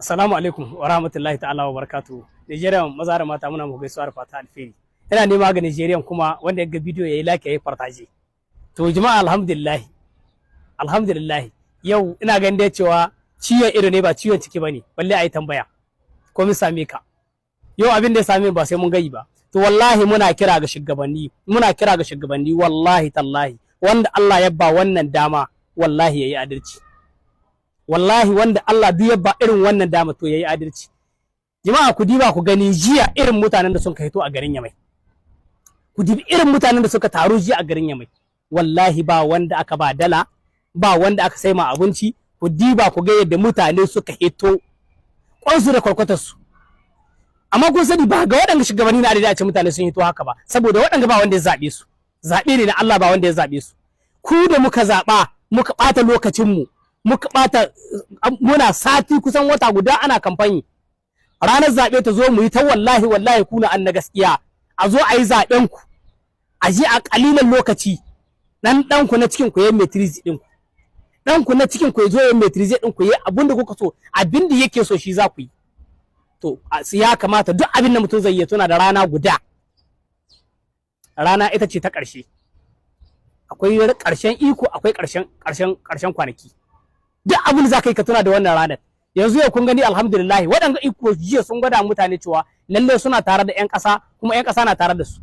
Assalamu alaikum wa rahmatullahi ta'ala wa barakatuhu. Nigeria maza da mata muna mu gaisuwa da fata alheri. Ina nema ga Nigeria kuma wanda ya ga bidiyo yayi like yayi partage. To jama'a alhamdulillah. Alhamdulillah. Yau ina ganin da cewa ciwon ido ne ba ciwon ciki bane. Balle ayi tambaya. Ko mun same ka. Yau abin da ya same ba sai mun gayi ba. To wallahi muna kira ga shugabanni wallahi tallahi wanda Allah ya ba wannan dama wallahi yayi adalci. Wallahi wanda Allah duk ya ba irin wannan dama to yayi adalci. Jama'a ku diba ku gani jiya irin mutanen da sun kai to a garin Yamai. Ku dibi irin mutanen da suka taru jiya a garin Yamai. Wallahi ba wanda aka ba dala, ba wanda aka sai ma abinci. Ku diba ku ga yadda mutane suka hito kwansu da kwarkwatar su. Amma kun sani ba ga waɗanda shugabanni na da ce mutane sun hito haka ba, saboda waɗanda ba wanda ya zabe su. Zabe ne na Allah ba wanda ya zabe su. Ku da muka zaba, muka bata lokacin mu, muka bata muna sati kusan wata guda ana kamfani. Ranar zabe ta zo mu yi ta wallahi kuna an na gaskiya. A zo a yi zaben ku. A je a kalilan lokaci. Dan ku na cikin ku yayin matriz din ku. Dan ku na cikin ku ya zo yayin matriz din ku yayi abinda kuka so, abinda yake so shi za ku yi. To ya kamata duk abin da mutum zai yi tuna da rana guda. Rana ita ce ta ƙarshe. Akwai ƙarshen iko, akwai ƙarshen kwanaki. Duk abin da za ka yi ka tuna da wannan ranar. Yanzu yau kun gani alhamdulillah waɗanda iko jiya sun gwada mutane cewa lalle suna tare da 'yan ƙasa kuma 'yan ƙasa na tare da su.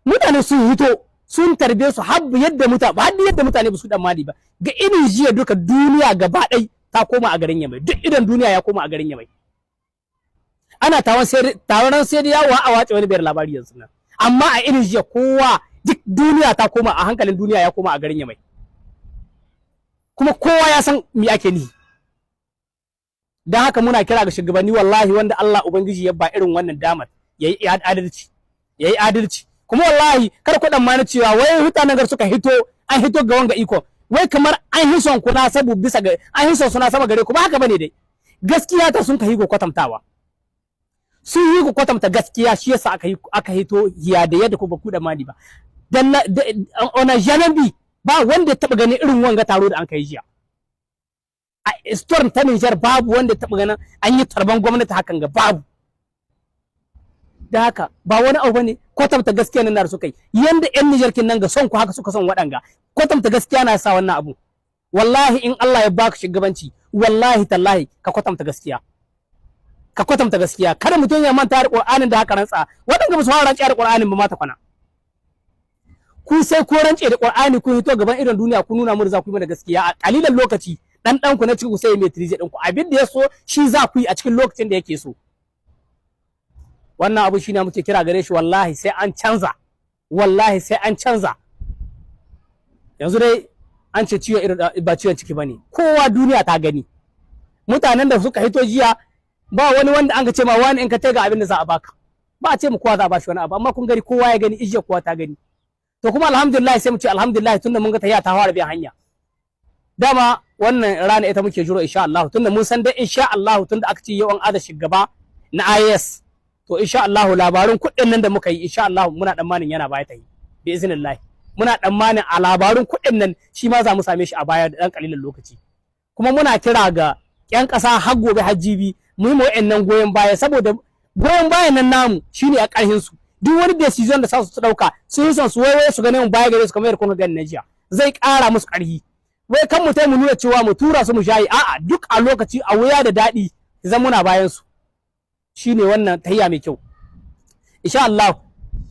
Mutane sun hito sun tarbe su har yadda mutane ba su dan mali ba. Ga irin jiya duka duniya gaba ɗai ta koma a garin Yamai. Duk idan duniya ya koma a garin Yamai. Ana taron sai da yawo a wace wani bayar labari yanzu nan. Amma a irin jiya kowa duk duniya ta koma a hankalin duniya ya koma a garin Yamai. Kuma kowa ya san me ake nihi. Dan haka muna kira ga shugabanni wallahi wanda Allah ubangiji ya ba irin wannan damar yayi adalci. Yayi adalci. Kuma wallahi kar ku dan mana cewa wai mutanen gar suka hito an hito ga wanga iko. Wai kamar an hison ku na sabu bisa ga an hison suna sama gare ku ba haka bane dai. Gaskiya ta sun kai go kwatantawa. Sun yi ku kwatanta gaskiya shi yasa aka hito hiya da yadda ku ba ku da mali ba. Dan ona janabi ba wanda ya taba ganin irin wanga taro da an kai jiya. A storm ta Niger babu wanda ya taba ganin an yi tarban gwamnati hakan ga babu. Da haka ba wani abu bane kwatanta gaskiya nan da suka yi. Yanda ƴan Niger kin nan ga son ku haka suka son waɗanga. Kwatanta gaskiya na sa wannan abu. Wallahi in Allah ya baka shugabanci wallahi tallahi ka kwatanta gaskiya. Ka kwatanta gaskiya kada mutum ya manta da Qur'anin da haka rantsa wadanda ba su fara rantsa da Qur'anin ba mata kwana ku sai ko rantsa da Qur'ani ku hito gaban irin duniya ku nuna mu za ku yi mana gaskiya a kalilan lokaci dan ku na cikin ku sai mai trije din ku abin da ya so shi za ku yi a cikin lokacin da yake so wannan abu shine muke kira gare shi wallahi sai an canza yanzu dai an ce ciwon irin ba ciwon ciki bane kowa duniya ta gani mutanen da suka hito jiya ba wani wanda an ka ce ma wani in ka taiga abin da za a baka ba a ce mu kowa za a bashi wani abu amma kun gani kowa ya gani ijiya kowa ta gani to kuma alhamdulillah sai mu ce alhamdulillah tunda mun ga tahiya ta fara biyan hanya dama wannan rana ita muke jiro insha Allah tunda mun san dai insha Allah tunda aka ce yawan ada shugaba na IAS to insha Allah labarun kuɗin nan da muka yi insha Allah muna tsammanin yana baya ta yi bi iznillah muna tsammanin a labarun kuɗin nan shi ma za mu same shi a baya da dan kalilan lokaci kuma muna kira ga 'yan ƙasa har gobe har jibi mu yi ma wa'annan goyon baya saboda goyon bayan nan namu shine a ƙarhin su duk wani decision da sa su dauka sun yi son su waye su ganin mu baya gare su kamar yadda kun ga na jiya zai ƙara musu ƙarfi wai kan mu mu nuna cewa mu tura su mu shayi a'a duk a lokaci a wuya da daɗi zan muna bayan su shine wannan tayya mai kyau insha Allah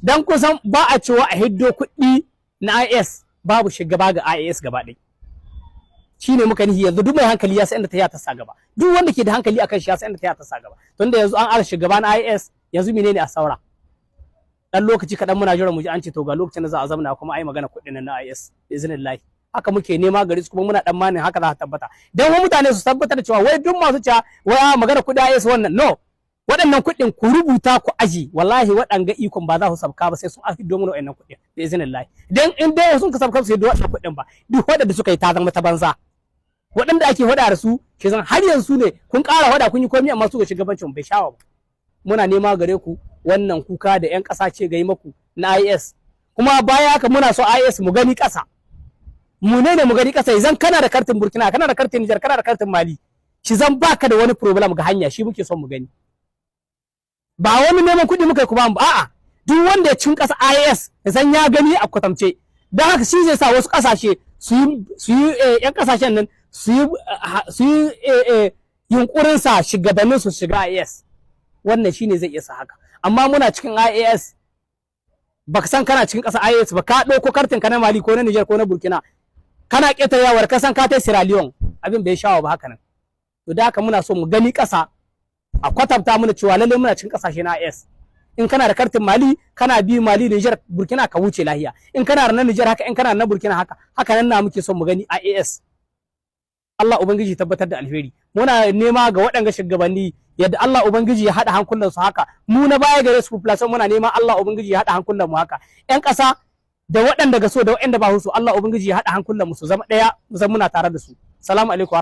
dan kusan ba a cewa a hiddo kuɗi na IS babu shugaba ga IS gaba ɗaya shine muka nihi yanzu duk mai hankali ya san inda ta ta sa gaba duk wanda ke da hankali akan shi ya san inda ta sa gaba tunda yanzu an ara shugaba na IS yanzu menene a saura dan lokaci kadan muna jira mu ji an ce to ga lokacin da za a zamana kuma ai magana kuɗin nan na IS iznillahi haka muke nema gari su kuma muna dan manin haka za ta tabbata dan wa mutane su tabbatar da cewa wai duk masu cewa wai magana kuɗin IS wannan no waɗannan kuɗin ku rubuta ku aji wallahi waɗanga ikon ba za su sabka ba sai sun afi domin waɗannan kuɗin da iznillahi dan in dai sun ka sabka su da waɗannan kuɗin ba duk waɗanda suka yi ta zama ta banza waɗanda ake hada da su ke zan har yanzu ne kun ƙara hada kun yi komai amma su ga shugabancin bai shawa ba muna nema gare ku wannan kuka da 'yan ƙasa ce ga yi maku na IS kuma baya haka muna so IS mu gani ƙasa mu ne mu gani ƙasa idan kana da kartin Burkina kana da kartin Niger kana da kartin Mali shi zan baka da wani problem ga hanya, shi muke son mu gani. Ba wani neman kuɗi muka yi kuma a'a, duk wanda ya cin ƙasa IAS ya san ya gani a kwatamce. Don haka shi zai sa wasu ƙasashe su yi ƴan ƙasashen nan su yi yunƙurin sa shugabannin su shiga IAS. Wannan shine zai iya sa haka. Amma muna cikin IAS, baka san kana cikin ƙasa IAS ba, ka ɗauko kartin ka na Mali ko na Niger ko na Burkina, kana ƙetayawar ka san ka tai Sierra Leone, abin bai shawo ba haka nan. To da haka muna so mu gani ƙasa a kwatanta mana cewa lalle muna cikin ƙasashe na IAS. In kana da kartin Mali, kana bi Mali, Niger, Burkina ka wuce lahiya. In kana da na Niger haka, in kana da na Burkina haka, haka nan na muke son mu gani a IAS. Allah Ubangiji tabbatar da alheri. Muna nema ga waɗanga shugabanni yadda Allah Ubangiji ya haɗa hankulan su haka. Mu na baya gare su population muna nema Allah Ubangiji ya haɗa hankulan mu haka. ƴan ƙasa da waɗanda ga so da waɗanda ba su Allah Ubangiji ya haɗa hankulan mu su zama ɗaya, mu zama muna tare da su. Salamu alaikum.